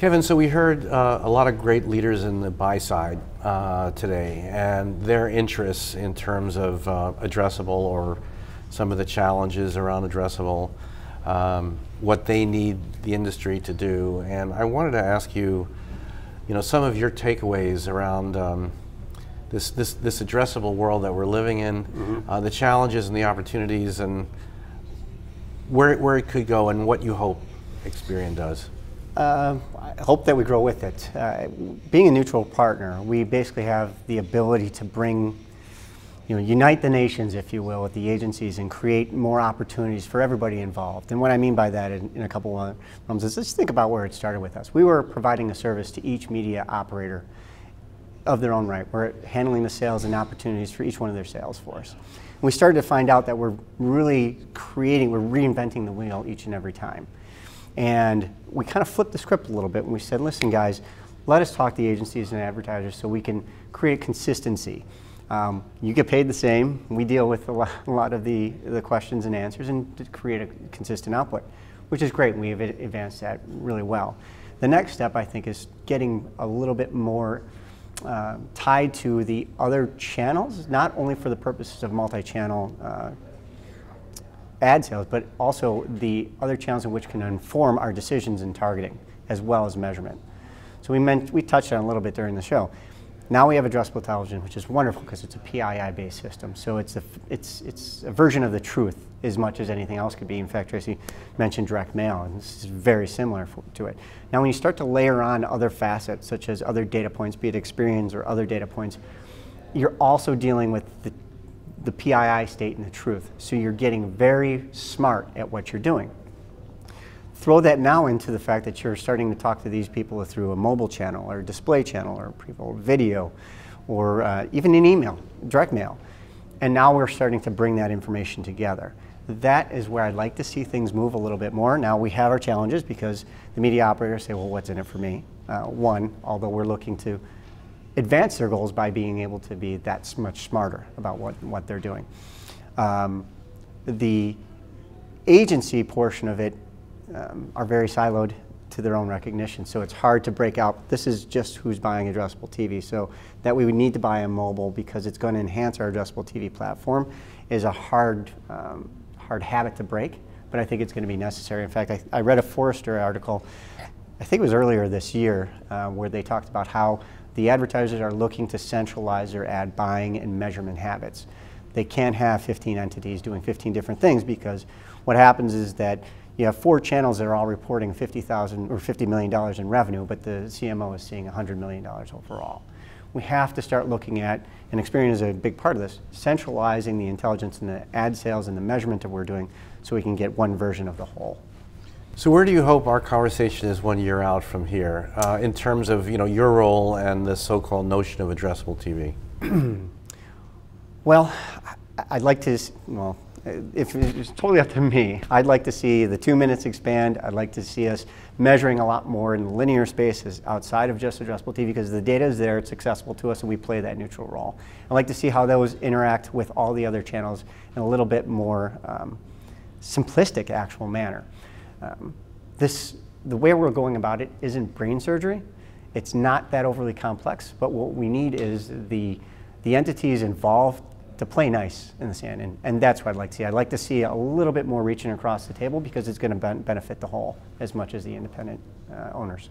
Kevin, so we heard a lot of great leaders in the buy side today, and their interests in terms of addressable, or some of the challenges around addressable, what they need the industry to do. And I wanted to ask you, some of your takeaways around this addressable world that we're living in, the challenges and the opportunities, and where it could go, and what you hope Experian does. I hope that we grow with it. Being a neutral partner, we basically have the ability to bring, unite the nations, if you will, with the agencies and create more opportunities for everybody involved. And what I mean by that in a couple of realms is, let's think about where it started with us. We were providing a service to each media operator of their own right. We're handling the sales and opportunities for each one of their sales force. And we started to find out that we're really we're reinventing the wheel each and every time. And we kind of flipped the script a little bit when we said, listen guys, let us talk to the agencies and advertisers so we can create consistency. You get paid the same. We deal with a lot of the questions and answers and to create a consistent output, which is great. We've advanced that really well. The next step, I think, is getting a little bit more tied to the other channels, not only for the purposes of multi-channel ad sales, but also the other channels in which can inform our decisions in targeting, as well as measurement. So we touched on it a little bit during the show. Now we have addressable television, which is wonderful because it's a PII-based system. So it's a version of the truth as much as anything else could be. In fact, Tracy mentioned direct mail, and this is very similar to it. Now when you start to layer on other facets, such as other data points, be it Experians or other data points, you're also dealing with the PII state and the truth. So you're getting very smart at what you're doing. Throw that now into the fact that you're starting to talk to these people through a mobile channel or a display channel or video or even an email, direct mail. And now we're starting to bring that information together. That is where I'd like to see things move a little bit more. Now we have our challenges because the media operators say, well, what's in it for me? One, although we're looking to advance their goals by being able to be that much smarter about what they're doing. The agency portion of it are very siloed to their own recognition, so it's hard to break out, this is just who's buying addressable TV. So that we would need to buy a mobile because it's going to enhance our addressable TV platform is a hard habit to break, but I think it's going to be necessary. In fact, I read a Forrester article, I think it was earlier this year, where they talked about how the advertisers are looking to centralize their ad buying and measurement habits. They can't have 15 entities doing 15 different things, because what happens is that you have 4 channels that are all reporting $50,000 or $50 million in revenue, but the CMO is seeing $100 million overall. We have to start looking at, and Experian is a big part of this, centralizing the intelligence and the ad sales and the measurement that we're doing so we can get one version of the whole. So where do you hope our conversation is 1 year out from here, in terms of your role and the so-called notion of addressable TV? Well, I'd like to, if it's totally up to me, I'd like to see the 2 minutes expand. I'd like to see us measuring a lot more in linear spaces outside of just addressable TV, because the data is there, it's accessible to us, and we play that neutral role. I'd like to see how those interact with all the other channels in a little bit more simplistic actual manner. The way we're going about it isn't brain surgery. It's not that overly complex, but what we need is the entities involved to play nice in the sand, and that's what I'd like to see. I'd like to see a little bit more reaching across the table, because it's going to benefit the whole as much as the independent owners.